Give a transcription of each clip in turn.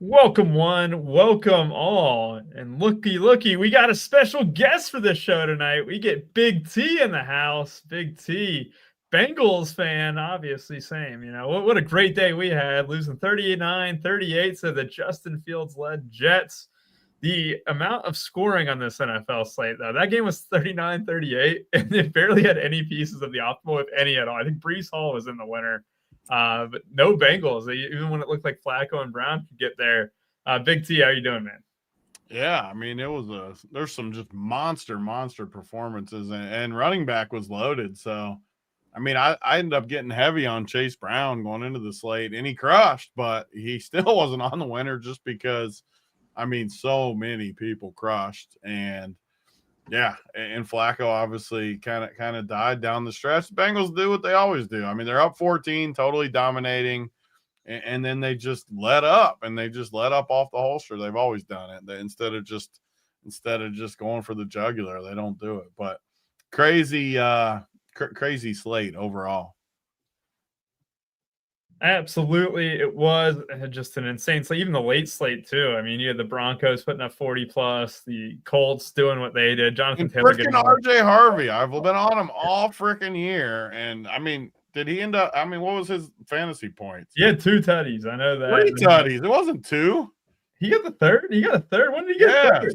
Welcome one, welcome all, and looky, we got a special guest for this show tonight. We get Big T in the house. Big T, Bengals fan, obviously, same. What a great day we had, losing 38-38 to the Justin Fields-led Jets. The amount of scoring on this NFL slate, though, that game was 39-38, and it barely had any pieces of the optimal, if any at all. I think Breece Hall was in the winner. But no Bengals, even when it looked like Flacco and Brown could get there. Big T, how you doing, man? Yeah, I mean, there's some just monster performances, and running back was loaded. So, I mean, I ended up getting heavy on Chase Brown going into the slate, and he crushed, but he still wasn't on the winner just because, I mean, so many people crushed. And yeah, and Flacco obviously kind of died down the stretch. The Bengals do what they always do. I mean, they're up 14, totally dominating, and then they just let up, and they just let up off the holster. They've always done it. Instead of just going for the jugular, they don't do it. But crazy slate overall. Absolutely, it was just an insane slate. Even the late slate too. I mean, you had the Broncos putting up 40+, the Colts doing what they did. Jonathan Taylor getting RJ Harvey. I've been on him all freaking year, and I mean, did he end up? I mean, what was his fantasy points? He had 2 tutties. I know that. 3 tutties. It wasn't 2. He got the third. He got a third. When did he get third?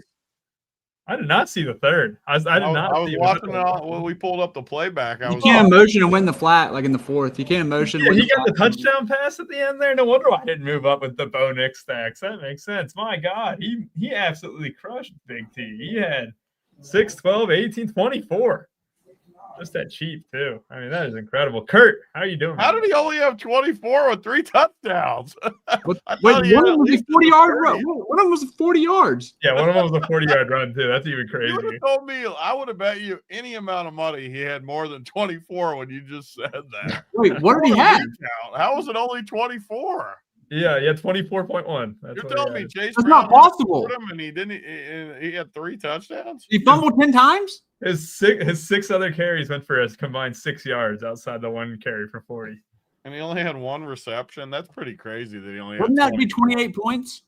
I did not see the third. I was watching it all when we pulled up the playback. You can't motion and win the flat like in the fourth. You can't motion. Yeah, he got the touchdown pass at the end there. No wonder I didn't move up with the Bo Nix stacks. That makes sense. My God, he absolutely crushed Big T. He had 6, 12, 18, 24. Just that cheap too. I mean, that is incredible. Kurt, how are you doing? How did he only have 24 with 3 touchdowns? Wait, one of them was a 40-yard run. One of them was 40 yards. Yeah, one of them was a 40-yard run too. That's even crazy. You would have told me, I would have bet you any amount of money he had more than 24 when you just said that. Wait, what did he have? How was it only 24? Yeah, 24.1. You're telling me Chase That's not possible. And he had 3 touchdowns? He fumbled 10 times? His 6 other carries went for a combined 6 yards outside the one carry for 40. And he only had 1 reception. That's pretty crazy that he only Wouldn't had that be 28 points?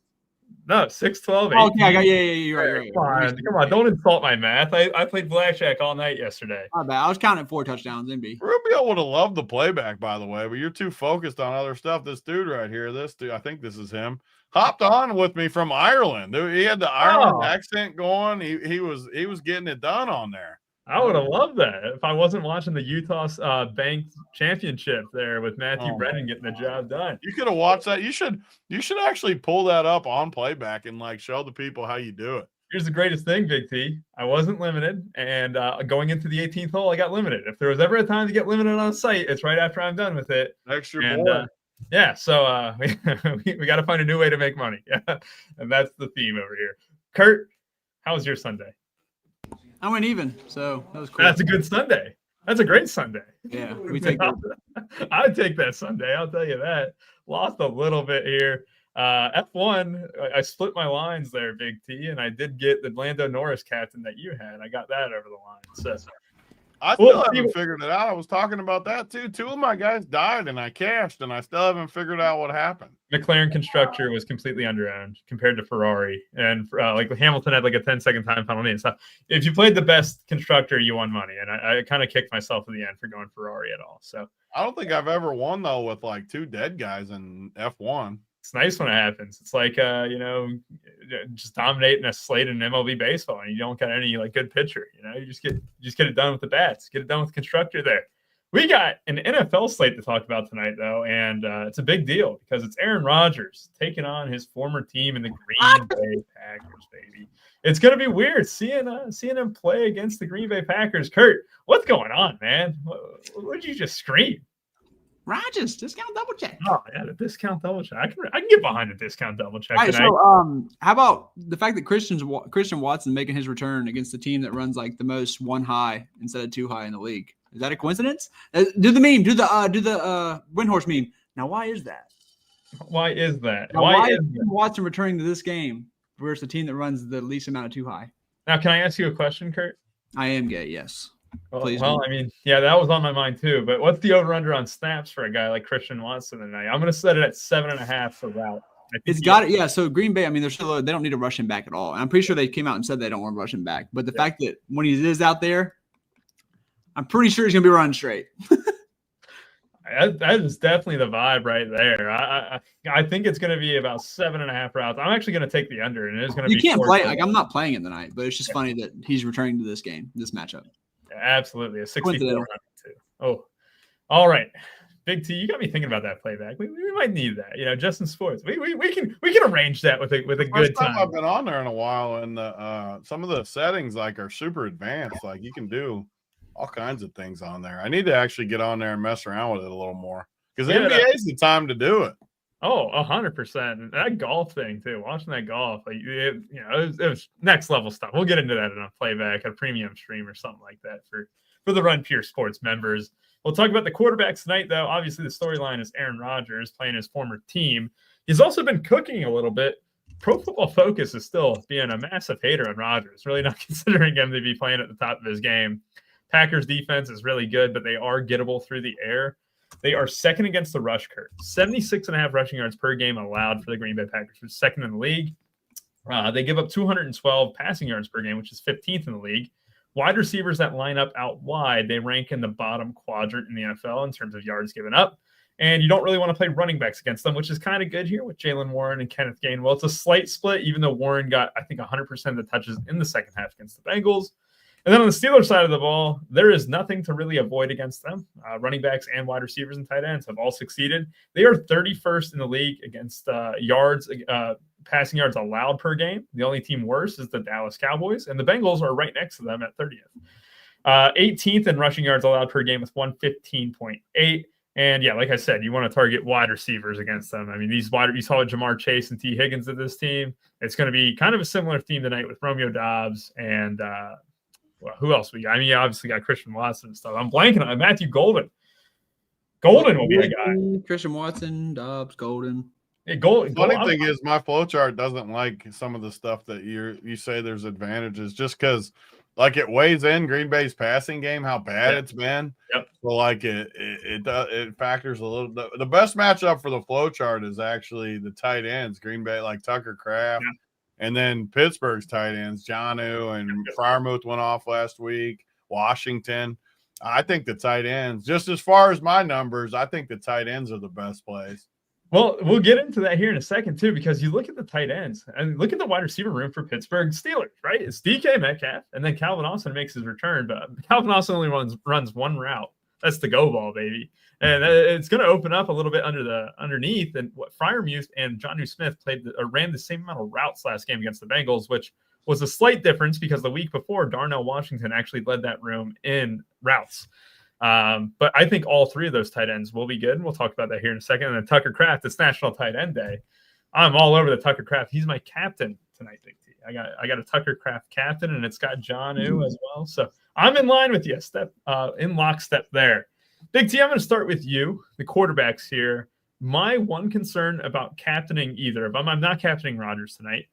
No, 6, 12, 18. Oh, okay, you're right. Come on, don't insult my math. I played blackjack all night yesterday. My bad. I was counting 4 touchdowns, MB. Rubio would have loved the playback, by the way, but you're too focused on other stuff. This dude right here, I think this is him, hopped on with me from Ireland. He had the Ireland accent going. He was getting it done on there. I would have loved that if I wasn't watching the Utah Bank Championship there with Matthew Brennan getting the job done. You could have watched that. You should actually pull that up on playback and show the people how you do it. Here's the greatest thing, Big T. I wasn't limited, and going into the 18th hole, I got limited. If there was ever a time to get limited on a site, it's right after I'm done with it. Extra board. Yeah, so we got to find a new way to make money. And that's the theme over here. Kurt, how was your Sunday? I went even, so that was cool. That's a good Sunday. That's a great Sunday. Yeah, we take that. I'd take that Sunday. I'll tell you that. Lost a little bit here. F1, I split my lines there, Big T, and I did get the Lando Norris captain that you had. I got that over the line. So I still haven't figured it out. I was talking about that too. 2 of my guys died, and I cashed, and I still haven't figured out what happened. McLaren constructor was completely underowned compared to Ferrari, and Hamilton had a 10-second time penalty and stuff. If you played the best constructor, you won money, and I kind of kicked myself in the end for going Ferrari at all. So I don't think I've ever won though with 2 dead guys in F1. It's nice when it happens. It's like just dominating a slate in MLB baseball, and you don't got any good pitcher. You just get it done with the bats, get it done with the constructor there. We got an NFL slate to talk about tonight, though, and it's a big deal because it's Aaron Rodgers taking on his former team in the Green Bay Packers, baby. It's going to be weird seeing him play against the Green Bay Packers. Kurt, what's going on, man? What did you just scream? Rodgers, discount double check. Oh, yeah, the discount double check. I can get behind the discount double check. All right, so how about the fact that Christian Watson making his return against the team that runs the most 1 high instead of 2 high in the league? Is that a coincidence? Do the meme. Do the Windhorse meme. Now, why is that? Why is that? Why is Watson returning to this game versus the team that runs the least amount of 2 high? Now, can I ask you a question, Kurt? I am gay, yes. Well, I mean, yeah, that was on my mind too. But what's the over/under on snaps for a guy like Christian Watson tonight? I'm going to set it at 7.5 for route. it's got it. Yeah. So Green Bay, I mean, they don't need to rush him back at all. And I'm pretty sure they came out and said they don't want to rush him back. But the fact that when he is out there, I'm pretty sure he's going to be running straight. That is definitely the vibe right there. I think it's going to be about 7.5 routes. I'm actually going to take the under, and it is going to be. You can't play. Like, I'm not playing it tonight, but it's just funny that he's returning to this game, this matchup. Yeah, absolutely, a 64 too. Oh, all right, Big T, you got me thinking about that playback. We might need that. You know, Justin Sports. We can arrange that with a good time. I've been on there in a while, and some of the settings like are super advanced. Like you can do all kinds of things on there. I need to actually get on there and mess around with it a little more because NBA is the time to do it. Oh, 100%. That golf thing too. Watching that golf, like it was next level stuff. We'll get into that in a playback, a premium stream, or something like that for the Run Pure Sports members. We'll talk about the quarterbacks tonight, though. Obviously, the storyline is Aaron Rodgers playing his former team. He's also been cooking a little bit. Pro Football Focus is still being a massive hater on Rodgers, really not considering him to be playing at the top of his game. Packers defense is really good, but they are gettable through the air. They are second against the rush curve. 76.5 rushing yards per game allowed for the Green Bay Packers, which is second in the league. They give up 212 passing yards per game, which is 15th in the league. Wide receivers that line up out wide, they rank in the bottom quadrant in the NFL in terms of yards given up. And you don't really want to play running backs against them, which is kind of good here with Jaylen Warren and Kenneth Gainwell. It's a slight split, even though Warren got, I think, 100% of the touches in the second half against the Bengals. And then on the Steelers side of the ball, there is nothing to really avoid against them. Running backs and wide receivers and tight ends have all succeeded. They are 31st in the league against passing yards allowed per game. The only team worse is the Dallas Cowboys, and the Bengals are right next to them at 30th. 18th in rushing yards allowed per game with 115.8. And yeah, like I said, you want to target wide receivers against them. I mean, you saw Jamar Chase and T. Higgins of this team. It's going to be kind of a similar theme tonight with Romeo Doubs and who else we got? I mean, you obviously got Christian Watson and stuff. I'm blanking on Matthew Golden. Golden will be a guy. Christian Watson, Doubs, Golden. Hey, Funny thing is, my flowchart doesn't like some of the stuff that you say there's advantages, just because, like, it weighs in Green Bay's passing game how bad it's been. Yep. So like it factors a little. The best matchup for the flowchart is actually the tight ends. Green Bay, like Tucker Kraft. Yeah. And then Pittsburgh's tight ends, Jonnu and Freiermuth went off last week. Washington. I think the tight ends, just as far as my numbers, I think the tight ends are the best plays. Well, we'll get into that here in a second, too, because you look at the tight ends and look at the wide receiver room for Pittsburgh Steelers, right? It's DK Metcalf, and then Calvin Austin makes his return, but Calvin Austin only runs one route. That's the go ball, baby. And it's going to open up a little bit underneath. And what Freiermuth and Jonnu Smith ran the same amount of routes last game against the Bengals, which was a slight difference because the week before, Darnell Washington actually led that room in routes. But I think all three of those tight ends will be good. And we'll talk about that here in a second. And then Tucker Kraft, it's National Tight End Day. I'm all over the Tucker Kraft. He's my captain tonight, Big T. I got a Tucker Kraft captain, and it's got Jonnu as well. So I'm in line with you, in lockstep there. Big T, I'm going to start with you, the quarterbacks here. My one concern about captaining either of them, I'm not captaining Rodgers tonight,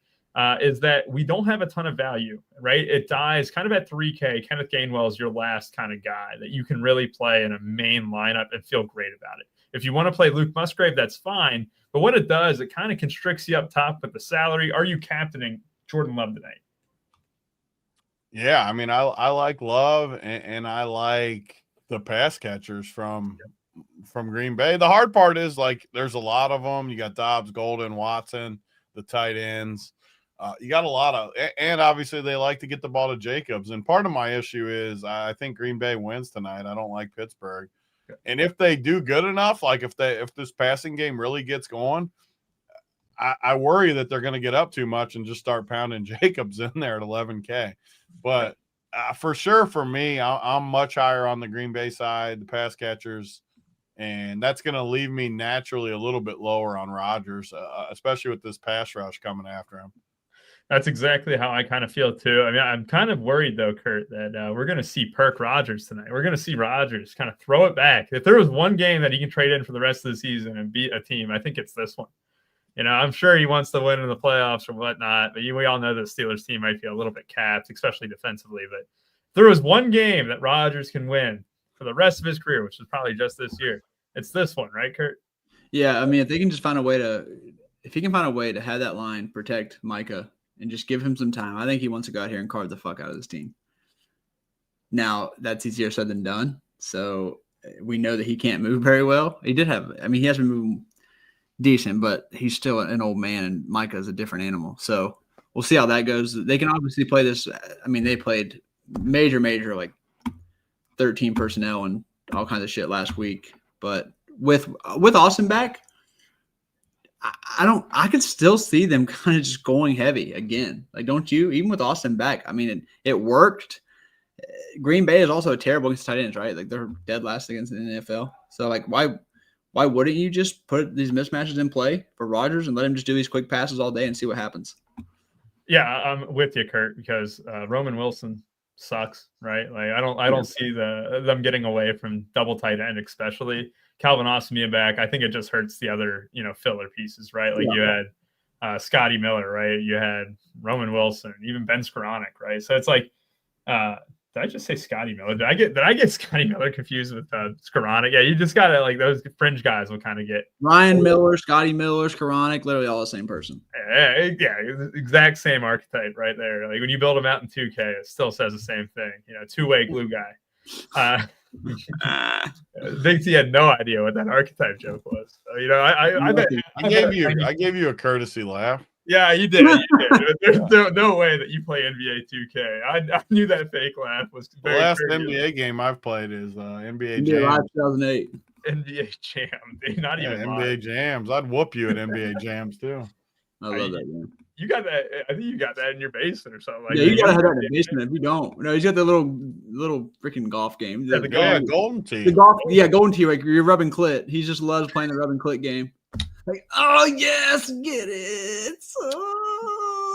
is that we don't have a ton of value, right? It dies kind of at 3K. Kenneth Gainwell is your last kind of guy that you can really play in a main lineup and feel great about it. If you want to play Luke Musgrave, that's fine. But what it does, it kind of constricts you up top with the salary. Are you captaining Jordan Love tonight? Yeah, I mean, I like Love, and I like the pass catchers from Green Bay. The hard part is, like, there's a lot of them. You got Doubs, Golden, Watson, the tight ends. You got a lot of, and obviously they like to get the ball to Jacobs. And part of my issue is I think Green Bay wins tonight. I don't like Pittsburgh. And if they do good enough, like if this passing game really gets going, I worry that they're going to get up too much and just start pounding Jacobs in there at 11K. But for sure, for me, I'm much higher on the Green Bay side, the pass catchers, and that's going to leave me naturally a little bit lower on Rodgers, especially with this pass rush coming after him. That's exactly how I kind of feel too. I mean, I'm kind of worried though, Kurt, that we're going to see Perk Rodgers tonight. We're going to see Rodgers kind of throw it back. If there was one game that he can trade in for the rest of the season and beat a team, I think it's this one. You know, I'm sure he wants to win in the playoffs or whatnot, but we all know the Steelers team might be a little bit capped, especially defensively. But if there was one game that Rodgers can win for the rest of his career, which is probably just this year, it's this one, right, Kurt? Yeah, I mean, if they can just find a way to if he can find a way to have that line protect Micah and just give him some time, I think he wants to go out here and carve the fuck out of this team. Now, that's easier said than done. So we know that he can't move very well. He has been moving decent, but he's still an old man, and Micah's a different animal. So we'll see how that goes. They can obviously play this. I mean, they played major, like 13 personnel and all kinds of shit last week. But with Austin back, I could still see them kind of just going heavy again. Like, don't you? Even with Austin back, I mean, it worked. Green Bay is also terrible against tight ends, right? Like, they're dead last against the NFL. So, like, why wouldn't you just put these mismatches in play for Rodgers and let him just do these quick passes all day and see what happens? Yeah, I'm with you, Kurt, because Roman Wilson sucks, right? Like, I don't see them getting away from double tight end, especially Calvin Austin being back. I think it just hurts the other, filler pieces, right? Like, you had Scotty Miller, right? You had Roman Wilson, even Ben Skoranek, right? So it's like, did I just say Scotty Miller? Did I get Scotty Miller confused with Skoranek? Yeah, you just gotta, like, those fringe guys will kind of get Ryan Miller, Scotty Miller, Skoranek, literally all the same person. Yeah, exact same archetype right there. Like, when you build them out in 2K, it still says the same thing. Two-way glue guy. Big T had no idea what that archetype joke was. So, I bet I gave you a courtesy laugh. Yeah, you did. There's no way that you play NBA 2K. I knew that fake laugh was the last NBA game I've played is NBA Jam. Live 2008. NBA Jam. Not even NBA live. Jams. I'd whoop you at NBA Jams too. I love that game. You got that? I think you got that in your basement or something. Like yeah, you gotta have that in the basement. If you don't, no, he's got the little freaking golf game. Golden Tee. The golf, Golden Tee. Like, you're rubbing clit. He just loves playing the rubbing clit game. Like, oh yes, get it.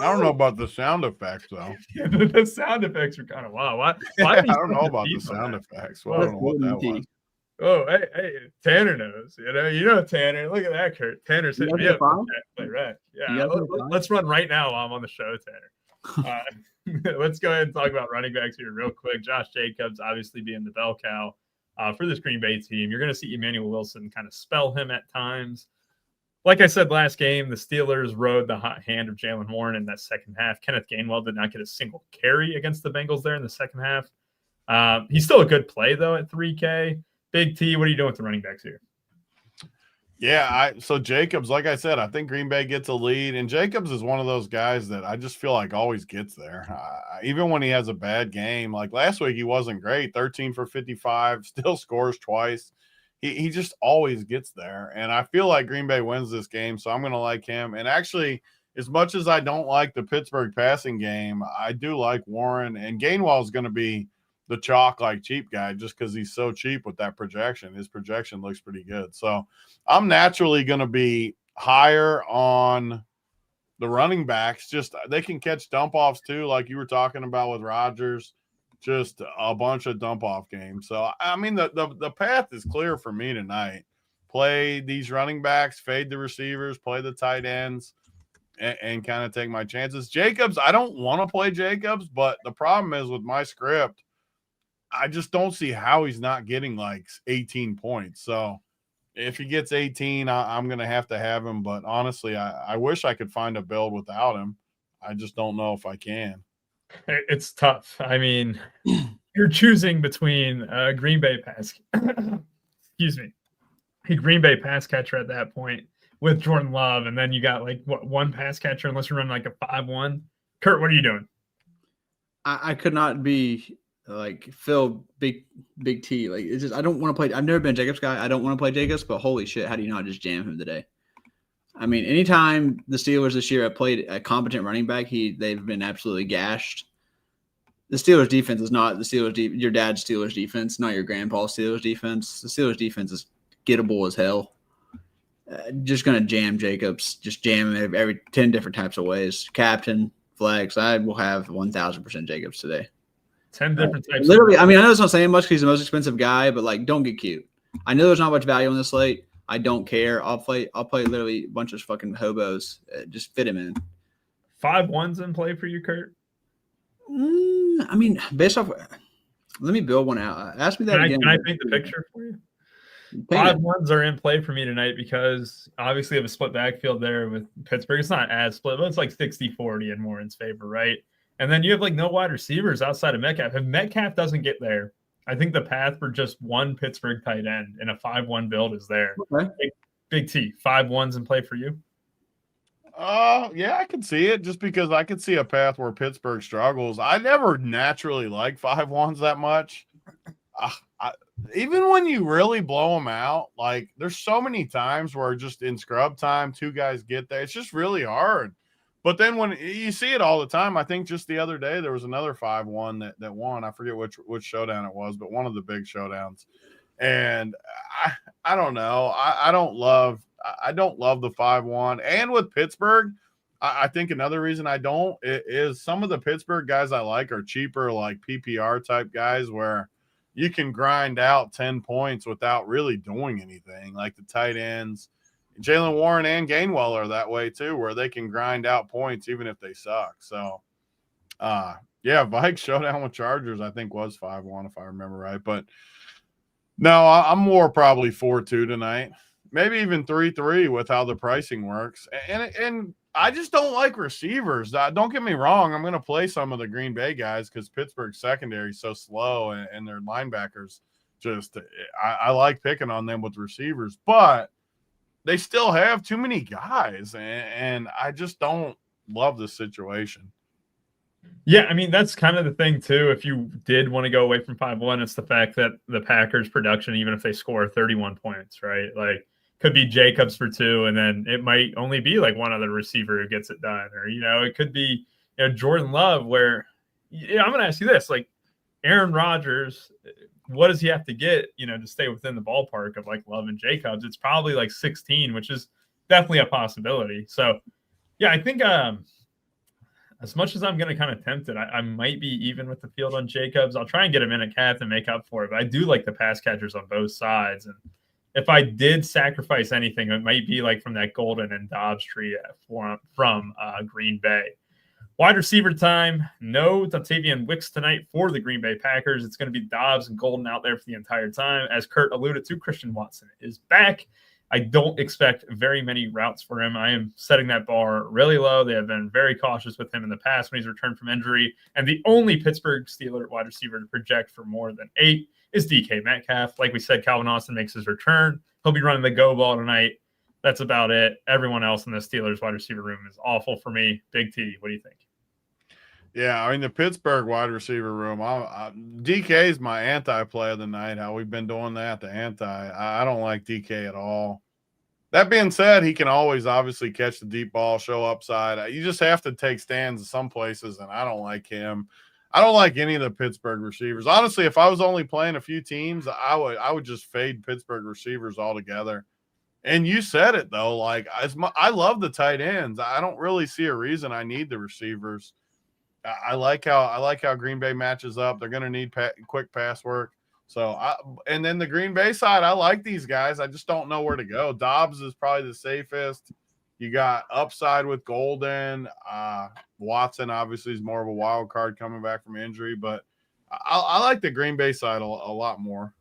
I don't know about the sound effects though. The sound effects are kind of wow. Why I don't know about the sound effects. Well, I don't know what that was. Oh, hey, Tanner knows. Tanner. Look at that, Kurt. Tanner's hitting me up. Right. Yeah, let's run right now while I'm on the show, Tanner. Let's go ahead and talk about running backs here real quick. Josh Jacobs obviously being the bell cow for this Green Bay team. You're going to see Emmanuel Wilson kind of spell him at times. Like I said last game, the Steelers rode the hot hand of Jalen Warren in that second half. Kenneth Gainwell did not get a single carry against the Bengals there in the second half. He's still a good play, though, at 3K. Big T, what are you doing with the running backs here? Yeah, so Jacobs, like I said, I think Green Bay gets a lead. And Jacobs is one of those guys that I just feel like always gets there. Even when he has a bad game. Like last week, he wasn't great. 13 for 55, still scores twice. He just always gets there. And I feel like Green Bay wins this game, so I'm going to like him. And actually, as much as I don't like the Pittsburgh passing game, I do like Warren. And Gainwell is going to be the chalk like cheap guy just because he's so cheap with that projection. His projection looks pretty good. So I'm naturally going to be higher on the running backs. Just they can catch dump offs too, like you were talking about with Rodgers. Just a bunch of dump off games. So I mean the path is clear for me tonight. Play these running backs, fade the receivers, play the tight ends, and kind of take my chances. Jacobs, I don't want to play Jacobs, but the problem is with my script, I just don't see how he's not getting like 18 points. So if he gets 18, I'm going to have him. But honestly, I wish I could find a build without him. I just don't know if I can. It's tough. I mean, you're choosing between Green Bay pass. Excuse me. A Green Bay pass catcher at that point with Jordan Love, and then you got like one pass catcher unless you run like a 5-1. Kurt, what are you doing? I could not be like Phil Big T. Like, it's just I don't want to play. I've never been a Jacobs guy. I don't want to play Jacobs, but holy shit, how do you not just jam him today? I mean, anytime the Steelers this year have played a competent running back, they've been absolutely gashed. The Steelers defense is not the Steelers your dad's Steelers defense, not your grandpa's Steelers defense. The Steelers defense is gettable as hell. Just going to jam Jacobs, just jam him every 10 different types of ways. Captain, flex, I will have 1,000% Jacobs today. 10 different types. Literally, I mean, I know it's not saying much because he's the most expensive guy, but like, don't get cute. I know there's not much value on this slate. I don't care. I'll play literally a bunch of fucking hobos. Just fit him in. 5-1s in play for you, Kurt? I mean, based off – let me build one out. Ask me that again. Can I paint the picture for you? 5 ones are in play for me tonight because obviously I have a split backfield there with Pittsburgh. It's not as split, but it's like 60-40 in Warren's favor, right? And then you have like no wide receivers outside of Metcalf. If Metcalf doesn't get there, I think the path for just one Pittsburgh tight end in a 5-1 build is there. Okay. Big T, 5 ones in play for you. Yeah, I can see it just because I could see a path where Pittsburgh struggles. I never naturally like 5-1s that much. Even when you really blow them out, like there's so many times where just in scrub time, 2 guys get there. It's just really hard. But then when you see it all the time, I think just the other day there was another 5-1 that won. I forget which showdown it was, but one of the big showdowns. And I don't know. I don't love the 5-1. And with Pittsburgh, I think another reason I don't is some of the Pittsburgh guys I like are cheaper, like PPR type guys where you can grind out 10 points without really doing anything, like the tight ends. Jalen Warren and Gainwell are that way too, where they can grind out points even if they suck. So, yeah, Vikes showdown with Chargers, I think was 5-1 if I remember right. But no, I'm more probably 4-2 tonight, maybe even 3-3 with how the pricing works. And I just don't like receivers. Don't get me wrong. I'm going to play some of the Green Bay guys because Pittsburgh's secondary is so slow and their linebackers just I like picking on them with receivers, but they still have too many guys, and I just don't love this situation. Yeah, I mean, that's kind of the thing, too. If you did want to go away from 5-1, it's the fact that the Packers' production, even if they score 31 points, right? Like, could be Jacobs for 2, and then it might only be like one other receiver who gets it done. Or, it could be, Jordan Love, where I'm going to ask you this, like, Aaron Rodgers, what does he have to get, to stay within the ballpark of like Love and Jacobs? It's probably like 16, which is definitely a possibility. So, yeah, I think as much as I'm going to kind of tempt it, I might be even with the field on Jacobs. I'll try and get him in a cap to make up for it. But I do like the pass catchers on both sides. And if I did sacrifice anything, it might be like from that Golden and Dobbs tree from Green Bay. Wide receiver time. No Dontayvion Wicks tonight for the Green Bay Packers. It's going to be Dobbs and Golden out there for the entire time. As Kurt alluded to, Christian Watson is back. I don't expect very many routes for him. I am setting that bar really low. They have been very cautious with him in the past when he's returned from injury. And the only Pittsburgh Steelers wide receiver to project for more than 8 is DK Metcalf. Like we said, Calvin Austin makes his return. He'll be running the go ball tonight. That's about it. Everyone else in the Steelers wide receiver room is awful for me. Big T, what do you think? Yeah, I mean, the Pittsburgh wide receiver room, DK is my anti-play of the night, how we've been doing that, the anti. I don't like DK at all. That being said, he can always obviously catch the deep ball, show upside. You just have to take stands in some places, and I don't like him. I don't like any of the Pittsburgh receivers. Honestly, if I was only playing a few teams, I would just fade Pittsburgh receivers altogether. And you said it, though. Like, I love the tight ends. I don't really see a reason I need the receivers. I like how Green Bay matches up. They're going to need quick pass work. So, and then the Green Bay side, I like these guys. I just don't know where to go. Dobbs is probably the safest. You got upside with Golden. Watson obviously is more of a wild card coming back from injury, but I like the Green Bay side a lot more.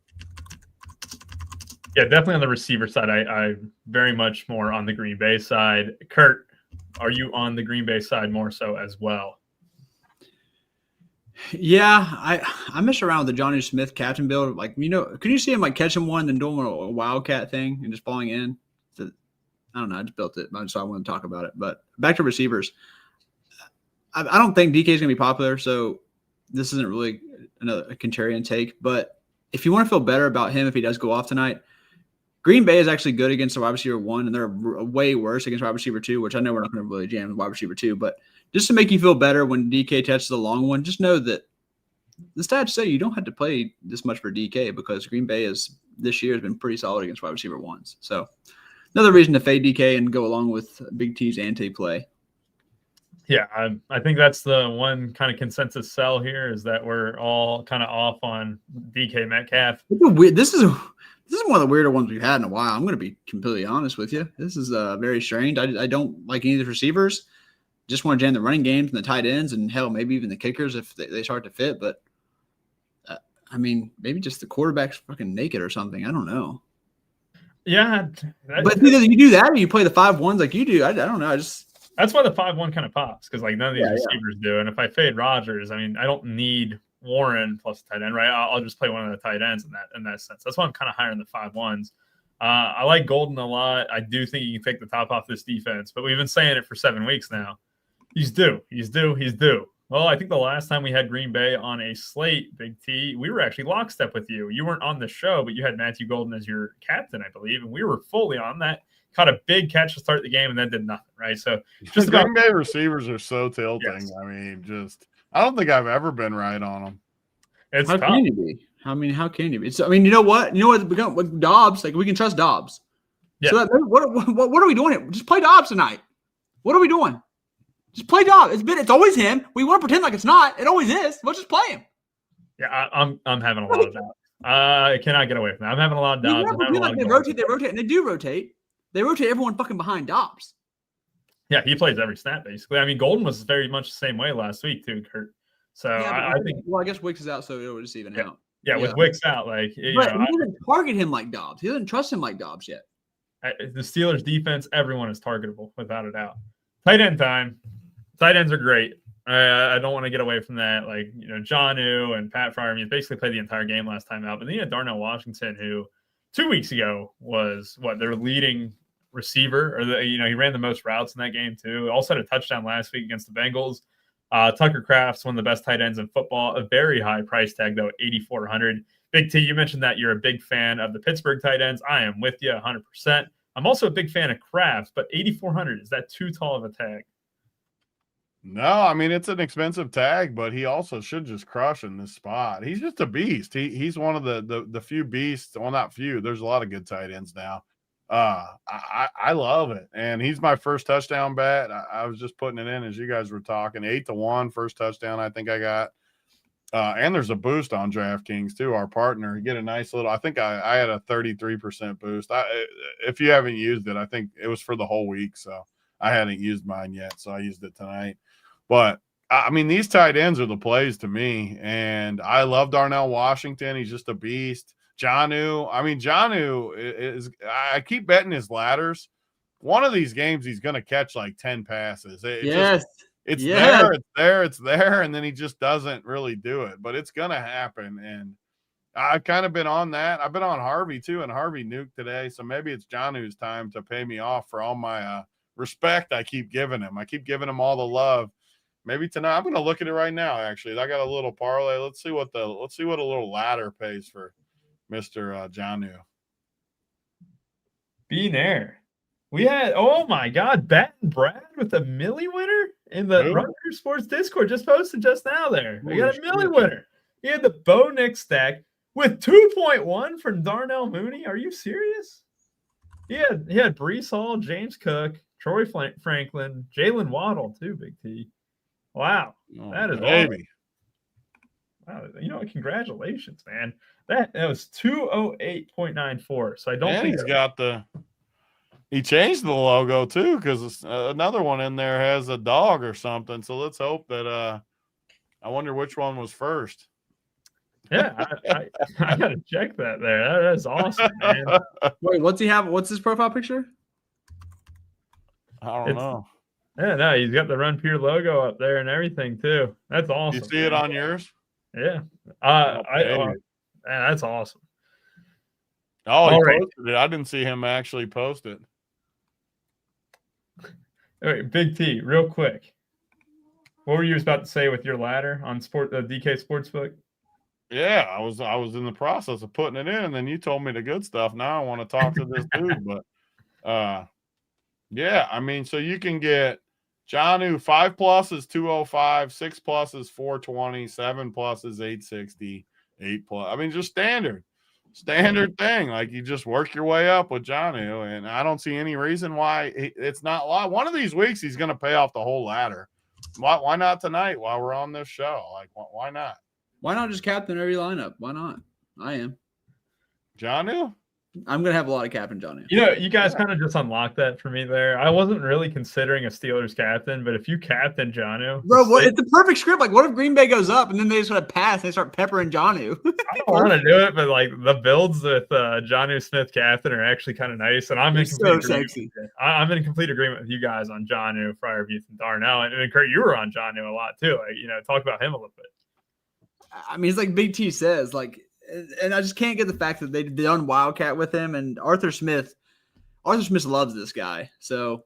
Yeah, definitely on the receiver side. I very much more on the Green Bay side. Kurt, are you on the Green Bay side more so as well? Yeah, I mess around with the Johnny Smith captain build. Like, can you see him like catching one and then doing a wildcat thing and just falling in? So, I don't know. I just built it, so I want to talk about it. But back to receivers. I don't think DK is going to be popular, so this isn't really a contrarian take. But if you want to feel better about him if he does go off tonight, Green Bay is actually good against the wide receiver 1, and they're way worse against wide receiver 2, which I know we're not going to really jam wide receiver 2, but just to make you feel better when DK touches the long one, just know that the stats say you don't have to play this much for DK because Green Bay this year has been pretty solid against wide receiver 1s. So another reason to fade DK and go along with Big T's anti-play. Yeah, I think that's the one kind of consensus sell here is that we're all kind of off on DK Metcalf. This is one of the weirder ones we've had in a while. I'm going to be completely honest with you. This is very strange. I don't like any of the receivers. Just want to jam the running games and the tight ends and hell, maybe even the kickers if they start to fit. But I mean, maybe just the quarterback's fucking naked or something. I don't know. Yeah, But either you do that or you play the 5-1s like you do. I don't know. that's why the 5-1 kind of pops because like none of these Yeah, receivers do. And if I fade Rodgers, I mean, I don't need Warren plus tight end, right? I'll just play one of the tight ends in that sense. That's why I'm kind of higher in the 5-1s. I like Golden a lot. I do think he can take the top off this defense, but we've been saying it for 7 weeks now. He's due. He's due. He's due. Well, I think the last time we had Green Bay on a slate, Big T, we were actually lockstep with you. You weren't on the show, but you had Matthew Golden as your captain, I believe, and we were fully on that. Caught a big catch to start the game and then did nothing, right? So just Green Bay receivers are so tilting. Yes. I mean, I don't think I've ever been right on them. It's how tough. can you be? I mean, how can you be? So, I mean, you know what? With Dobbs, like we can trust Dobbs. Yeah. So what are we doing here? Just play Dobbs tonight. What are we doing? Just play Dobbs. It's always him. We want to pretend like it's not. It always is. We'll just play him. Yeah, I'm having a lot of doubt. I cannot get away from that. I'm having a lot of doubts. They rotate, and they do rotate. They rotate everyone fucking behind Dobbs. Yeah, he plays every snap basically. I mean, Golden was very much the same way last week too, Kurt. So yeah, I think. Well, I guess Wicks is out, so it'll just even out. Yeah, with Wicks out, like he doesn't target him like Dobbs. He doesn't trust him like Dobbs yet. The Steelers defense, everyone is targetable without a doubt. Tight end time. Tight ends are great. I don't want to get away from that. Like, Jonnu and Pat Freiermuth basically played the entire game last time out. But then you had Darnell Washington, who 2 weeks ago was their leading receiver, or he ran the most routes in that game too. Also had a touchdown last week against the Bengals. Tucker Kraft's one of the best tight ends in football. A very high price tag though, $8,400. Big T, you mentioned that you're a big fan of the Pittsburgh tight ends. I am with you 100%. I'm also a big fan of Kraft, but $8,400, is that too tall of a tag? No, I mean, it's an expensive tag, but he also should just crush in this spot. He's just a beast. He's one of the few beasts. Well, not few. There's a lot of good tight ends now. I love it. And he's my first touchdown bet. I was just putting it in as you guys were talking. 8-1 first touchdown I think I got. And there's a boost on DraftKings too, our partner. You get a nice little, I think I had a 33% boost. If you haven't used it, I think it was for the whole week. So I hadn't used mine yet. So I used it tonight. But I mean, these tight ends are the plays to me. And I love Darnell Washington. He's just a beast. Jonnu. I mean, Jonnu is, I keep betting his ladders. One of these games, he's going to catch like 10 passes. It's there, and then he just doesn't really do it. But it's going to happen, and I've kind of been on that. I've been on Harvey, too, and Harvey nuked today, so maybe it's Jonnu's time to pay me off for all my respect I keep giving him. I keep giving him all the love. Maybe tonight – I'm going to look at it right now, actually. I got a little parlay. Let's see what a little ladder pays for Mr. Jonnu. Being air. We had, oh my God, Bat and Brad with a Millie winner in the Rutgers Sports Discord. Just posted just now there. We got a Millie winner. He had the Bo Nix stack with 2.1 from Darnell Mooney. Are you serious? He had Breece Hall, James Cook, Troy Franklin, Jalen Waddle too, Big T. Wow. That is awesome. Wow, congratulations, man. That was 208.94. So I don't think he's got he changed the logo too, because another one in there has a dog or something. So let's hope that I wonder which one was first. Yeah, I gotta check that there. That is awesome, man. Wait, what's he have? What's his profile picture? I don't know. Yeah, no, he's got the Run Pure logo up there and everything too. That's awesome. You see it on yours? Yeah. That's awesome. Oh, he posted it. I didn't see him actually post it. All right, Big T, real quick. What were you about to say with your ladder on DK Sportsbook? Yeah, I was in the process of putting it in, and then you told me the good stuff. Now I want to talk to this dude, but yeah, I mean, so you can get Jonnu 5+ is 205, 6+ is 420, 7+ is 860, 8+. I mean, just standard thing. Like you just work your way up with Jonnu, and I don't see any reason why it's not live. One of these weeks he's going to pay off the whole ladder. Why not tonight while we're on this show? Like, why not? Why not just captain every lineup? Why not? I am. Jonnu? I'm gonna have a lot of Captain Johnny. You know, you guys kind of just unlocked that for me there. I wasn't really considering a Steelers captain, but if you captain Jonnu, Bro, what, it's the perfect script. Like, what if Green Bay goes up and then they just want to pass and they start peppering Jonnu? I don't want to do it, but like the builds with Jonnu Smith captain are actually kind of nice, and I'm in complete agreement. I'm in complete agreement with you guys on Jonnu, Fryermuth, and Darnell, and Kurt, you were on Jonnu a lot too. Like, you know, talk about him a little bit. I mean, it's like Big T says, like, and I just can't get the fact that they've done Wildcat with him and Arthur Smith. Arthur Smith loves this guy. So,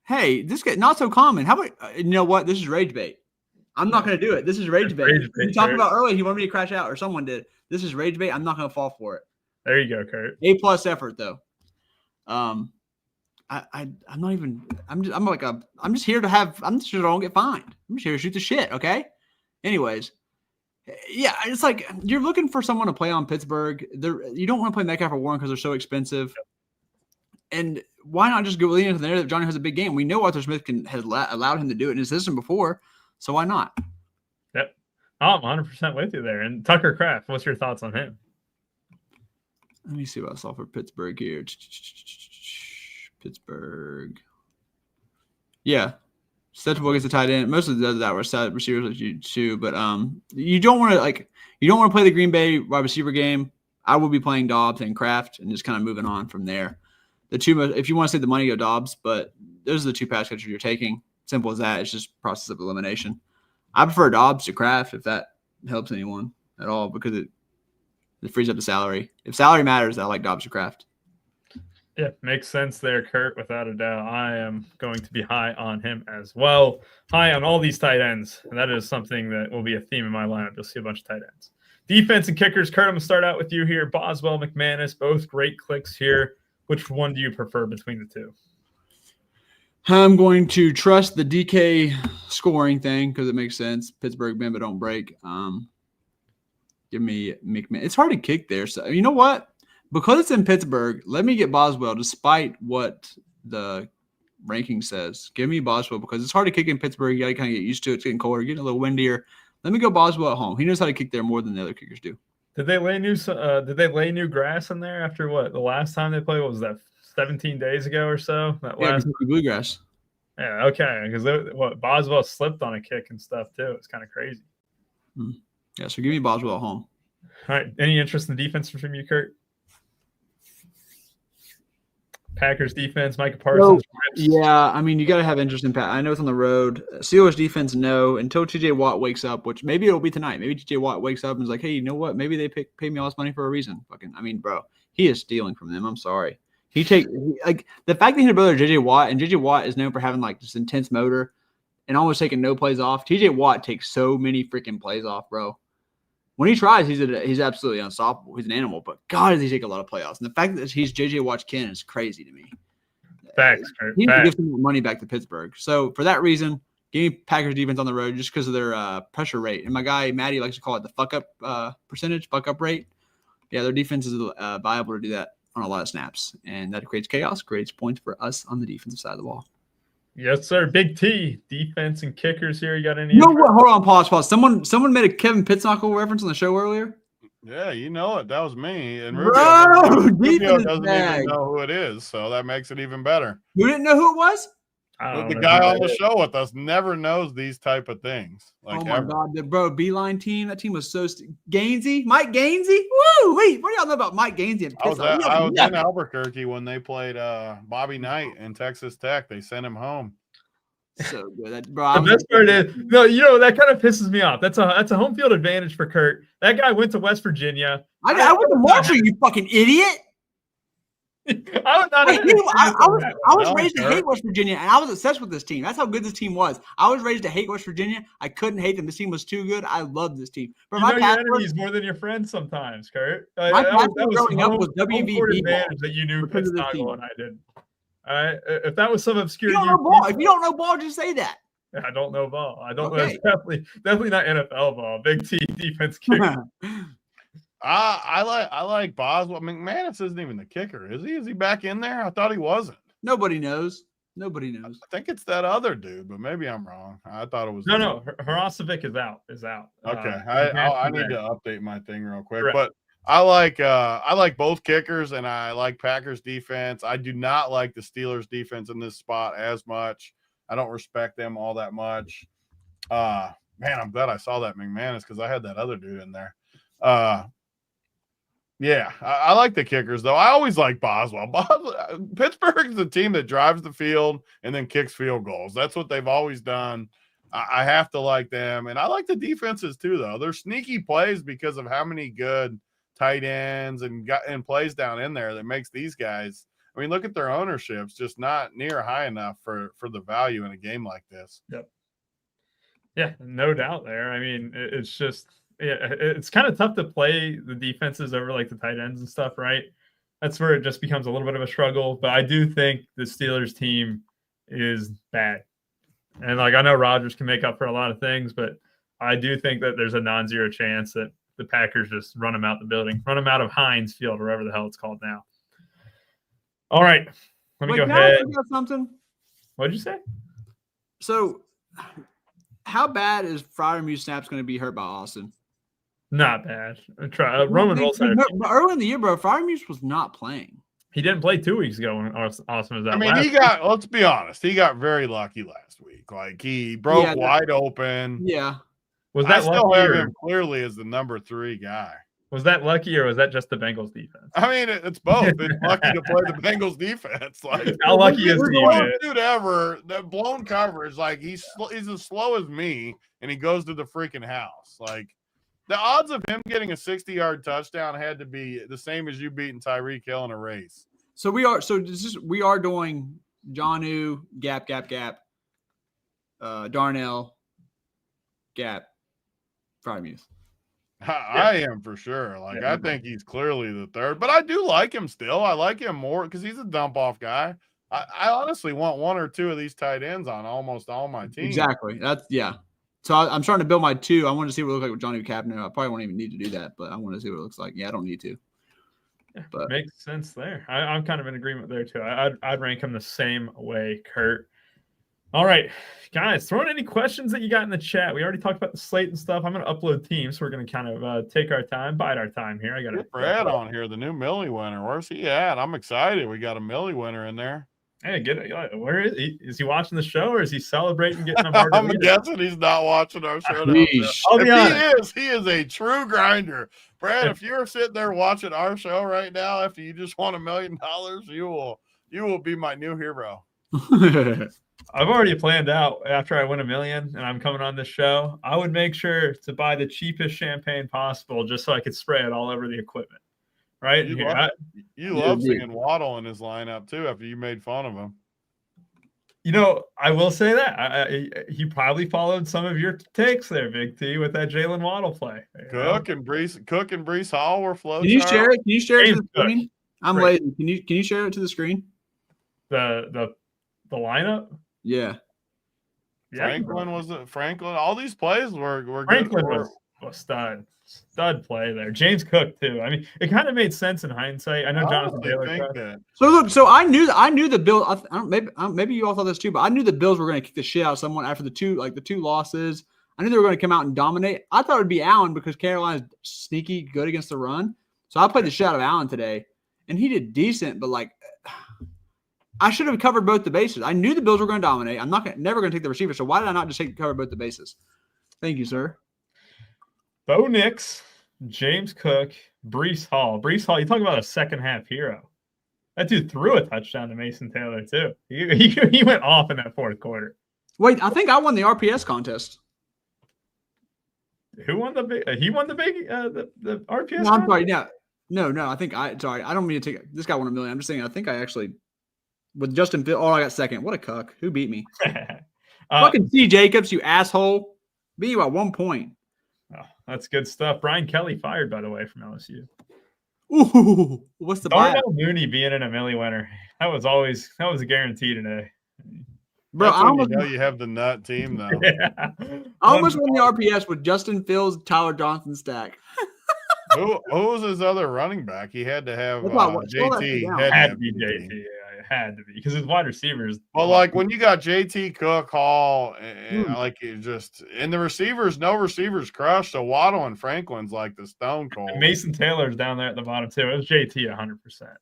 hey, this guy not so common. How about, you know what? This is rage bait. I'm not going to do it. This is rage bait. We talked about earlier. He wanted me to crash out, or someone did. This is rage bait. I'm not going to fall for it. There you go, Kurt. A+ effort though. I'm not even. I'm just here to have. I'm just here to don't get fined. I'm just here to shoot the shit. Okay. Anyways. Yeah, it's like you're looking for someone to play on Pittsburgh. You don't want to play Metcalf or Warren because they're so expensive. And why not just go lean into the narrative that Johnny has a big game? We know Arthur Smith has allowed him to do it in his system before, so why not? Yep, I'm 100% with you there. And Tucker Kraft, what's your thoughts on him? Let me see what I saw for Pittsburgh here. Pittsburgh. Yeah. Susceptible against the tight end. Most of the others that were set receivers too, but you don't want to play the Green Bay wide receiver game. I will be playing Dobbs and Kraft and just kind of moving on from there. The two most, if you want to save the money, go Dobbs, but those are the two pass catchers you're taking. Simple as that. It's just process of elimination. I prefer Dobbs to Kraft if that helps anyone at all because it frees up the salary. If salary matters, I like Dobbs to Kraft. Yeah, makes sense there, Kurt, without a doubt. I am going to be high on him as well. High on all these tight ends. And that is something that will be a theme in my lineup. You'll see a bunch of tight ends. Defense and kickers. Kurt, I'm going to start out with you here. Boswell, McManus, both great clicks here. Which one do you prefer between the two? I'm going to trust the DK scoring thing because it makes sense. Pittsburgh bend but don't break. Give me McManus. It's hard to kick there. So you know what? Because it's in Pittsburgh, let me get Boswell despite what the ranking says. Give me Boswell because it's hard to kick in Pittsburgh. You got to kind of get used to it. It's getting colder, getting a little windier. Let me go Boswell at home. He knows how to kick there more than the other kickers do. Did they lay new grass in there after what? The last time they played, what was that, 17 days ago or so? Bluegrass. Yeah, okay. Because Boswell slipped on a kick and stuff too. It's kind of crazy. Yeah, so give me Boswell at home. All right. Any interest in the defense from you, Kurt? Packers defense, Micah Parsons. Yeah, I mean, you got to have interest in Pat. I know it's on the road. Steelers defense, no, until TJ Watt wakes up, which maybe it'll be tonight. Maybe TJ Watt wakes up and is like, hey, you know what? Maybe they pay me all this money for a reason. I mean, bro, he is stealing from them. I'm sorry. The fact that he had a brother JJ Watt, and JJ Watt is known for having like this intense motor and almost taking no plays off. TJ Watt takes so many freaking plays off, bro. When he tries, he's absolutely unstoppable. He's an animal, but God, does he take a lot of playoffs. And the fact that he's J.J. Watt's kin is crazy to me. Facts, Kurt. He needs to give some money back to Pittsburgh. So for that reason, give me Packers defense on the road just because of their pressure rate. And my guy, Matty, likes to call it the fuck-up percentage, fuck-up rate. Yeah, their defense is viable to do that on a lot of snaps. And that creates chaos, creates points for us on the defensive side of the ball. Yes, sir. Big T, defense and kickers here. You got any? You know what? Hold on, pause. Someone made a Kevin Pittsnockle reference on the show earlier. Yeah, you know it. That was me. And Rubio doesn't even know who it is, so that makes it even better. You didn't know who it was? The guy on the show with us never knows these type of things. Like oh my God, the Beeline team. That team was so Gainsey, Mike Gainsey. Woo! Wait, what do y'all know about Mike Gainsey? I was in Albuquerque when they played Bobby Knight in Texas Tech. They sent him home. So good, bro. The best part is, no, you know that kind of pisses me off. That's a home field advantage for Kurt. That guy went to West Virginia. I went to Marshall, you fucking idiot. I was raised to hate West Virginia, and I was obsessed with this team. That's how good this team was. I was raised to hate West Virginia. I couldn't hate them. This team was too good. I loved this team. But you know your enemies more than your friends sometimes, Kurt. My password growing up was WVB advantage that you knew Pittsnockle and I didn't. All right, if that was some obscure, if you don't know ball, just say that. I don't know ball. I don't know. It's definitely not NFL ball. Big T defense kicker. I like Boswell. McManus isn't even the kicker, is he? Is he back in there? I thought he wasn't. Nobody knows. I think it's that other dude, but maybe I'm wrong. I thought it was no. Harasovic is out. Okay, I need to update my thing real quick. Correct. I like both kickers, and I like Packers defense. I do not like the Steelers defense in this spot as much. I don't respect them all that much. Man, I'm glad I saw that McManus because I had that other dude in there. Yeah, I like the kickers though. I always like Boswell. Pittsburgh is the team that drives the field and then kicks field goals. That's what they've always done. I have to like them, and I like the defenses too. Though they're sneaky plays because of how many good tight ends and plays down in there that makes these guys. I mean, look at their ownerships, just not near high enough for the value in a game like this. Yep. Yeah, no doubt there. I mean, it's just it's kind of tough to play the defenses over like the tight ends and stuff, right? That's where it just becomes a little bit of a struggle. But I do think the Steelers team is bad. And like I know Rodgers can make up for a lot of things, but I do think that there's a non-zero chance that the Packers just run them out the building, run them out of Heinz Field or whatever the hell it's called now. All right, let me go ahead. Something. What'd you say? So, how bad is Freiermuth Snaps going to be hurt by Austin? Not bad. Roman Rolls had early in the year, bro. Freiermuth was not playing. He didn't play 2 weeks ago when Austin was out. I mean, let's be honest, he got very lucky last week. Like he broke wide open. Yeah. Was that I still have him clearly as the number 3 guy. Was that lucky or was that just the Bengals defense? I mean, it's both. It's lucky to play the Bengals defense. Like how lucky is the dude ever? That blown coverage, like he's as slow as me, and he goes to the freaking house. Like the odds of him getting a 60-yard touchdown had to be the same as you beating Tyreek Hill in a race. So we are doing Jonnu, gap, Darnell, gap, Freiermuth. I am for sure. Like I think he's clearly the 3rd, but I do like him still. I like him more because he's a dump off guy. I honestly want 1 or 2 of these tight ends on almost all my teams. Exactly. So I'm starting to build my 2. I want to see what it looks like with Johnny Capner. I probably won't even need to do that, but I want to see what it looks like. Yeah, I don't need to. But makes sense there. I'm kind of in agreement there too. I'd rank him the same way, Kurt. All right, guys, throw in any questions that you got in the chat. We already talked about the slate and stuff. I'm going to upload teams, so we're going to kind of take our time, bide our time here. I got Brad on here, the new Millie winner. Where's he at? I'm excited. We got a Millie winner in there. Hey, get it. Where is he? Is he watching the show or is he celebrating getting a margarita? I'm guessing he's not watching our show. If he is a true grinder. Brad, if you're sitting there watching our show right now after you just won $1 million, you will be my new hero. I've already planned out after I win $1 million and I'm coming on this show, I would make sure to buy the cheapest champagne possible just so I could spray it all over the equipment. Right? You love seeing Waddle in his lineup too after you made fun of him. You know, I will say that he probably followed some of your takes there, Big T, with that Jalen Waddle play. Cook and Breece Hall were floating. Can you share it? Can you share it to the screen? I'm Great. lazy. Can you share it to the screen? The lineup? Yeah. Franklin was it? Franklin. All these plays were Franklin good. was stud play there. James Cook too. I mean, it kind of made sense in hindsight. I know Jonathan Taylor. So look, so I knew the Bills. Maybe you all thought this too, but I knew the Bills were going to kick the shit out of someone after the two losses. I knew they were going to come out and dominate. I thought it would be Allen because Carolina's sneaky good against the run. So I played the shit out of Allen today, and he did decent. But like, I should have covered both the bases. I knew the Bills were going to dominate. I'm never going to take the receiver. So why did I not just cover both the bases? Thank you, sir. Bo Nix, James Cook, Breece Hall. Breece Hall, you talk about a second half hero. That dude threw a touchdown to Mason Taylor too. He went off in that fourth quarter. Wait, I think I won the RPS contest. Who won the big? He won the big the RPS. No, I'm sorry. No. I think I don't mean to take this guy won $1 million. I'm just saying I think I actually with Justin Fields. Oh, I got second. What a cuck. Who beat me? Fucking C. Jacobs, you asshole. Beat you by 1 point. Oh, that's good stuff. Brian Kelly fired, by the way, from LSU. Ooh, what's the Darnell Mooney being in a Millie winner? That was a guarantee today. Bro, I almost know you have the nut team though. Yeah. I almost won the RPS with Justin Fields, Tyler Johnson stack. Who was his other running back? He had to have That's why- scroll that shit JT. down. Had to Had to have be JT. Yeah, it had to be because his wide receivers. Well, like when you got JT, Cook, Hall, and Hmm. like it just and the receivers, no receivers crushed. So Waddle and Franklin's like the stone cold. Mason Taylor's down there at the bottom too. It was JT 100%.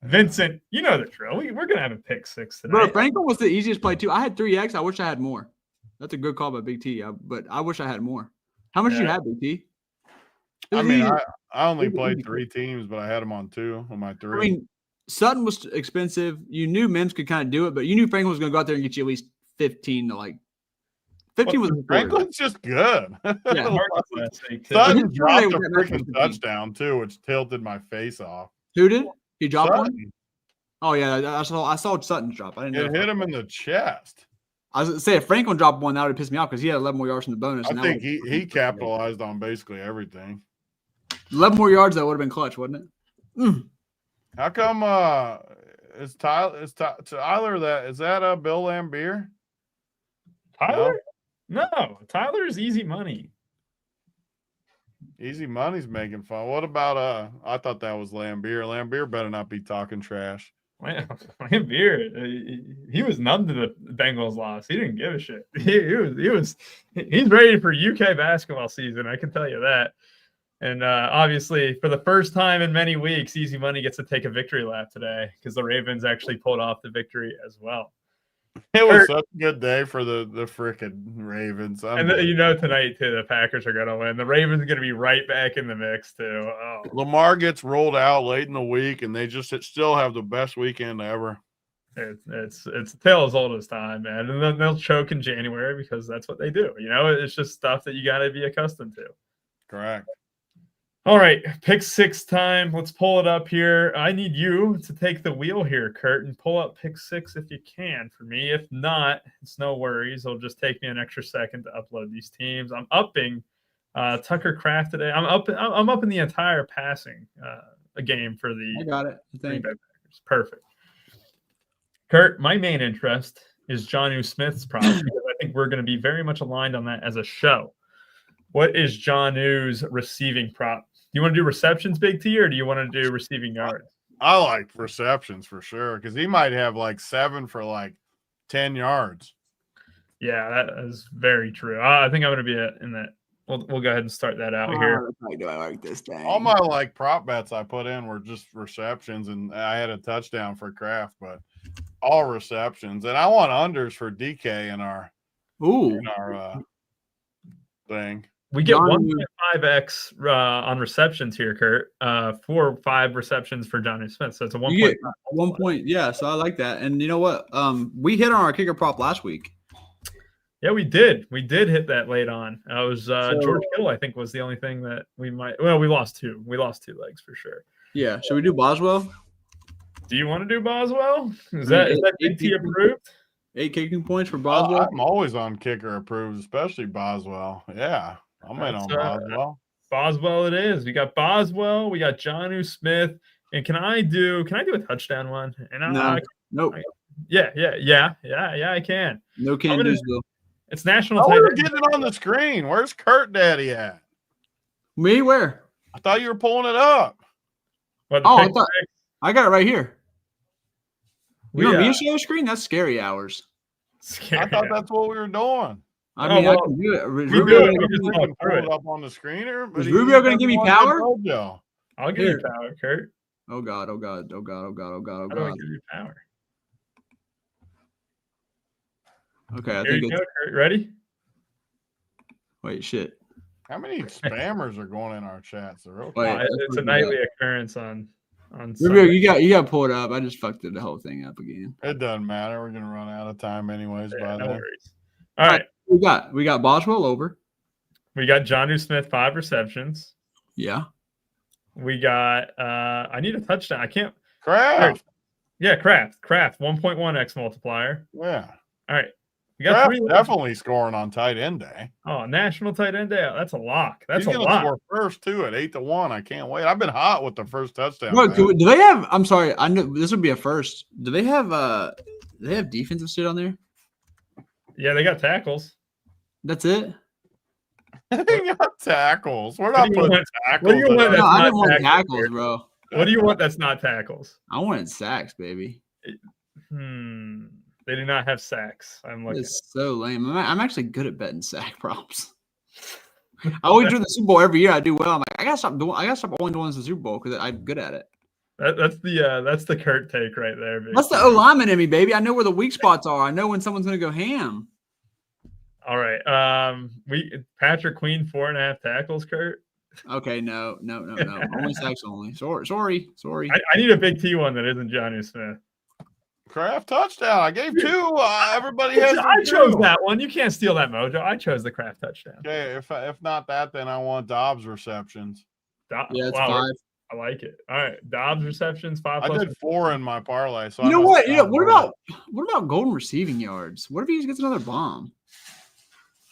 Vincent, you know the drill. We're gonna have a pick six tonight. Bro, Franklin was the easiest play too. I had 3X. I wish I had more. That's a good call by Big T. But I wish I had more. How much did you have, Big T? I mean, easy. I only Easy, played easy. 3 teams, but I had them on 2 on my 3. I mean, Sutton was expensive. You knew Mims could kind of do it, but you knew Franklin was going to go out there and get you at least 15 to like 15 was Franklin's just good. Yeah, Sutton His dropped a play was freaking 15. touchdown too, which tilted my face off. Who did? He dropped one? Sutton. Oh, yeah. I saw Sutton's drop. I didn't know. It hit him in the chest. I was going to say, if Franklin dropped one, that would have pissed me off because he had 11 more yards from the bonus. I think he capitalized on basically everything. 11 more yards, that would have been clutch, wouldn't it? How come is Tyler that is that Bill Lambier? Tyler? No, Tyler's easy money. Easy money's making fun. What about I thought that was Lambier. Lambier better not be talking trash. Lambier, he was numb to the Bengals loss. He didn't give a shit. He's ready for UK basketball season. I can tell you that. And obviously, for the first time in many weeks, Easy Money gets to take a victory lap today because the Ravens actually pulled off the victory as well. It was such a good day for the freaking Ravens. Tonight, too, the Packers are going to win. The Ravens are going to be right back in the mix, too. Oh. Lamar gets rolled out late in the week, and they just still have the best weekend ever. It's a tale as old as time, man. And then they'll choke in January because that's what they do. It's just stuff that you got to be accustomed to. Correct. All right, pick six time. Let's pull it up here. I need you to take the wheel here, Kurt, and pull up pick six if you can for me. If not, it's no worries. It'll just take me an extra second to upload these teams. I'm upping Tucker Kraft today. I'm up in the entire passing game for the. I got it. Green Bay Packers. Perfect. Kurt, my main interest is Jonnu Smith's prop because I think we're going to be very much aligned on that as a show. What is Jonnu's receiving prop? Do you want to do receptions, Big T, or do you want to do receiving yards? I like receptions for sure because he might have like 7 for like 10 yards. Yeah, that is very true. I think I'm going to be in that. We'll go ahead and start that out here. Do I like this thing? All my like prop bets I put in were just receptions, and I had a touchdown for Kraft, but all receptions. And I want unders for DK in our thing. We get 1.5x on receptions here, Kurt. 4 or 5 receptions for Jonnu Smith. So it's a 1.5. You get 1 point. Yeah, so I like that. And you know what? We hit on our kicker prop last week. Yeah, we did. We did hit that late on. It was George Kittle, I think, was the only thing that we might. Well, we lost 2. We lost 2 legs for sure. Yeah. Should we do Boswell? Do you want to do Boswell? Is that BT approved? 8 kicking points for Boswell. I'm always on kicker approved, especially Boswell. Yeah. I'm in on Boswell. Boswell it is. We got Boswell. We got Jonnu Smith. And can I do a touchdown one? And Nope. Yeah, I can. No can do. It's national. Oh, we're getting it on the screen. Where's Kurt Daddy at? Me? Where? I thought you were pulling it up. I got it right here. You want me to share the screen? That's scary hours. I thought that's what we were doing. I mean, I can do it. Pull it up on the screener. Is Rubio going to give me power? I'll give you power, Kurt. Oh God! How do I give you power? Okay, I think you go, Kurt. Ready? Wait, shit. How many spammers are going in our chats? It's a nightly occurrence on. Rubio, you got to pull it up. I just fucked the whole thing up again. It doesn't matter. We're gonna run out of time anyways. By no then. worries. All right. We got Boswell over. We got Jonnu Smith 5 receptions. Yeah. We got I need a touchdown. I can't. Kraft. Yeah, Kraft 1.1x multiplier. Yeah. All right. We got Kraft definitely scoring on tight end day. Oh, national tight end day. That's a lock. He's gonna score first too at 8-1. I can't wait. I've been hot with the first touchdown. Look, do they have? I'm sorry. I know this would be a first. Do they have? Defensive shit on there? Yeah, they got tackles. That's it. They got tackles. We're What not do you putting want? tackles. What do you in want our- that's No, I not didn't want tackles, tackles, Garrett? bro. What do you want that's not tackles? I wanted sacks, baby. They do not have sacks. I'm looking. It's so lame. I'm actually good at betting sack props. I always do the Super Bowl every year. I do well. I'm like, I gotta stop only doing the Super Bowl because I'm good at it. That's the Kurt take right there. Big That's the T. O lineman in me, baby. I know where the weak spots are. I know when someone's gonna go ham. All right. Patrick Queen 4.5 tackles. Kurt. Okay, no. Only sacks only. Sorry. I need a Big T one that isn't Johnny Smith. Kraft touchdown. I gave 2. Everybody has. I their chose 2. that one. You can't steal that mojo. I chose the Kraft touchdown. Okay, if not that, then I want Dobbs receptions. Yeah, it's Wow, 5. I like it. All right, Dobbs receptions 5 I plus. did 4 in my parlay. So You I know must what? have Yeah. gotten What about golden receiving yards? What if he gets another bomb?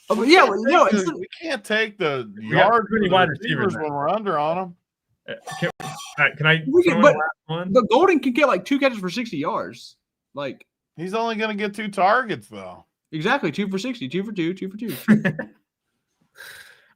Oh, but We yeah. can't No. take we can't take the We got yards too many of the wide receivers when we're under on them. Can I? We can- throw in but- the last one? But Golden can get like 2 catches for 60 yards. Like He's only going to get 2 targets though. exactly 2 for 60, 2 for 2, 2 for 2.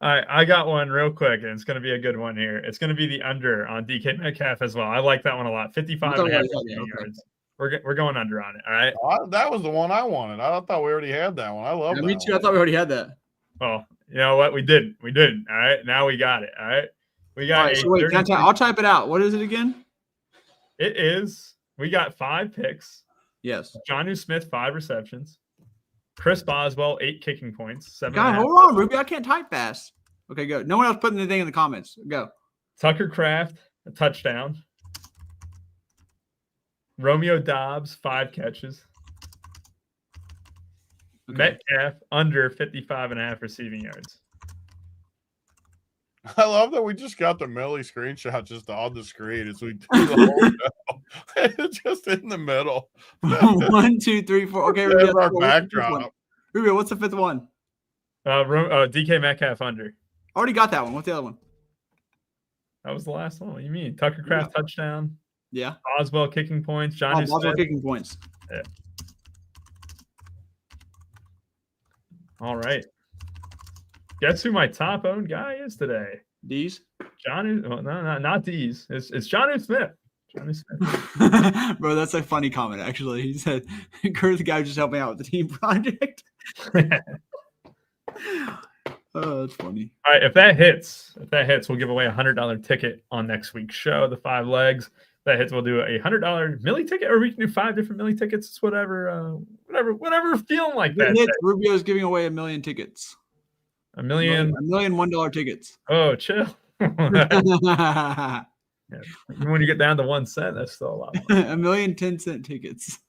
All right, I got one real quick, and it's going to be a good one here. It's going to be the under on DK Metcalf as well. I like that one a lot. 55 and a half receiving yards. We're going under on it. All right. That was the one I wanted. I thought we already had that one. I love Yeah, that me too. I one. thought we already had that. Well, you know what? We didn't. All right. Now we got it. All right. We got. All right, so wait, I'll type it out. What is it again? It is. We got 5 picks. Yes. Jonnu Smith 5 receptions. Chris Boswell 8 kicking points. 7. God, hold on, Ruby. I can't type fast. Okay, go. No one else putting anything in the comments. Go. Tucker Kraft a touchdown. Romeo Dobbs 5 catches. Okay. Metcalf under 55 and a half receiving yards. I love that we just got the Millie screenshot just on the screen as we do the whole show. It's just in the middle. 1, 2, 3, 4. Okay, Ruby, There's our what's the 5th one? backdrop. Ruby, what's the 5th one? DK Metcalf under. Already got that one. What's the other one? That was the last one. What do you mean? Tucker Kraft touchdown. Yeah. Boswell kicking points. Oh, Johnny Boswell Smith. kicking points. Yeah. All right. Guess who my top owned guy is today? D's. Johnny. Oh, no, not D's. It's Johnny Smith. Johnny Smith. Bro, that's a funny comment, actually. He said, Kurt's the guy who just helped me out with the team project. Oh, that's funny. All right, if that hits, we'll give away $100 ticket on next week's show, the 5 legs. If that hits, we'll do a $100 Millie ticket, or we can do 5 different Millie tickets. It's whatever we're feeling like that. Hits, Rubio's giving away 1 million tickets. A million. $1 million $1 tickets. Oh, chill. Yeah. When you get down to 1 cent, that's still a lot. More. $1 million 10-cent tickets.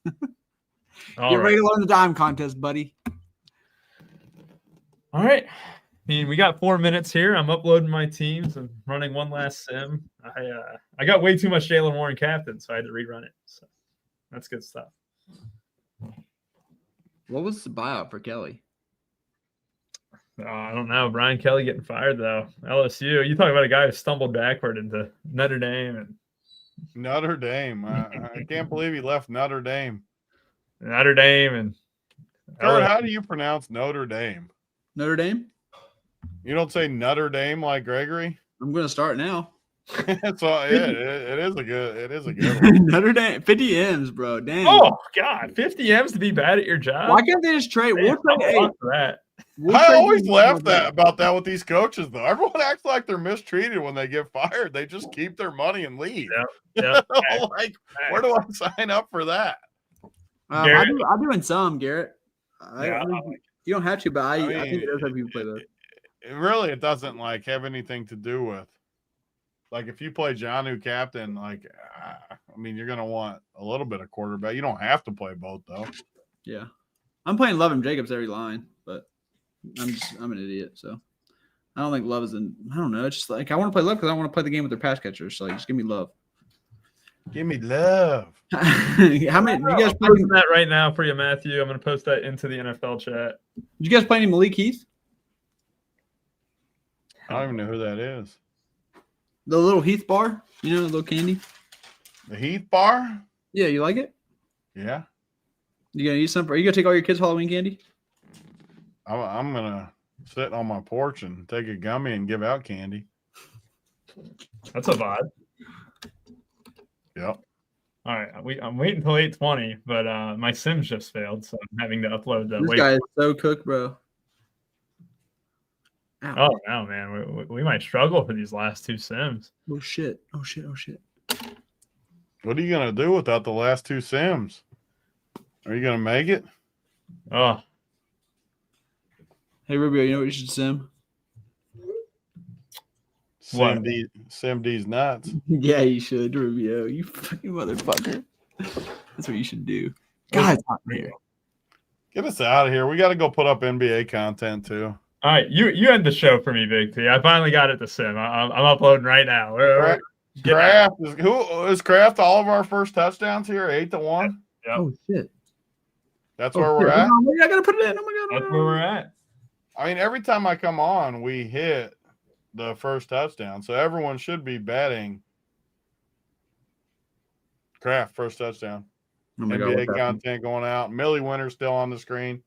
All Get right. ready to learn the dime contest, buddy. All right. I mean, we got 4 minutes here. I'm uploading my teams. I'm running one last sim. I got way too much Jalen Warren captain, so I had to rerun it. So that's good stuff. What was the buyout for Kelly? I don't know. Brian Kelly getting fired though. LSU. You talk about a guy who stumbled backward into Notre Dame and Notre Dame. I can't believe he left Notre Dame. Notre Dame and Kurt, how do you pronounce Notre Dame? Notre Dame? You don't say Notre Dame like Gregory? I'm going to start now. So it is a good one. Notre Dame. 50 M's, bro. Damn. Oh God, 50 M's to be bad at your job. Why can't they just trade? Man, We'll trade I'm 8. up for that. I always laugh about that with these coaches, though. Everyone acts like they're mistreated when they get fired. They just keep their money and leave. Yeah. Like, where do I sign up for that? I do in some, Garrett. Yeah, You don't have to, but I mean, think it does have people play that. It doesn't like have anything to do with like if you play Jonnu captain, like I mean you're gonna want a little bit of quarterback. You don't have to play both though. Yeah. I'm playing Love and Jacobs every line, but I'm an idiot, so I don't think Love is I don't know. It's just like I want to play Love because I want to play the game with their pass catchers. So just give me Love. Give me love. How many? You guys I'm play? posting that right now for you, Matthew. I'm going to post that into the NFL chat. Did you guys play any Malik Heath? I don't even know who that is. The little Heath bar, you know, the little candy. The Heath Bar? Yeah, you like it? Yeah. You gonna eat some? Are you gonna take all your kids' Halloween candy? I'm gonna sit on my porch and take a gummy and give out candy. That's a vibe. Yep. All right, I'm waiting until 8:20, but my Sims just failed, so I'm having to upload the. This guy is so cooked, bro. Ow. Oh no, man, we might struggle for these last two Sims. Oh shit! Oh shit! Oh shit! What are you gonna do without the last two Sims? Are you gonna make it? Oh, Hey Rubio, you know what you should sim? What? Sim D's nuts. Yeah, you should, Rubio. You fucking motherfucker. That's what you should do. God, it's hot in here. Get us out of here. We got to go put up NBA content too. all right, you end the show for me, Big T. I finally got it to Sim. I'm uploading right now. Kraft is Kraft all of our first touchdowns here, 8-1. Yep. Oh shit! That's where we're at. Oh, I gotta put it in. Oh my god! That's where we're at. I mean, every time I come on, we hit the first touchdown. So everyone should be betting Kraft first touchdown. Oh my NBA god! content going out. Millie Winter's still on the screen.